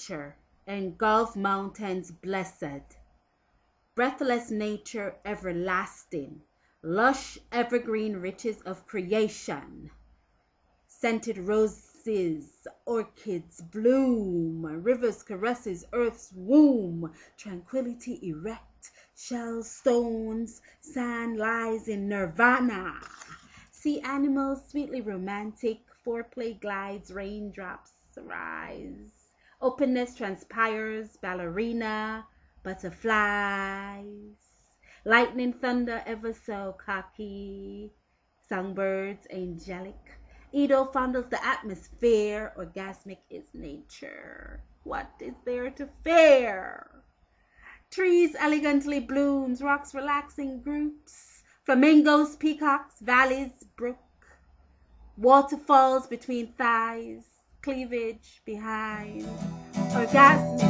nature, engulf mountains blessed, breathless nature everlasting, lush evergreen riches of creation, scented roses, orchids bloom, rivers caresses earth's womb, tranquility erect, shells, stones, sand lies in nirvana. Sea animals sweetly romantic, foreplay glides, raindrops rise, openness transpires, ballerina, butterflies, lightning thunder ever so cocky, songbirds angelic, Edo fondles the atmosphere, orgasmic is nature. What is there to fear? Trees elegantly blooms, rocks relaxing groups, flamingos, peacocks, valleys, brook, waterfalls between thighs, cleavage behind, orgasmic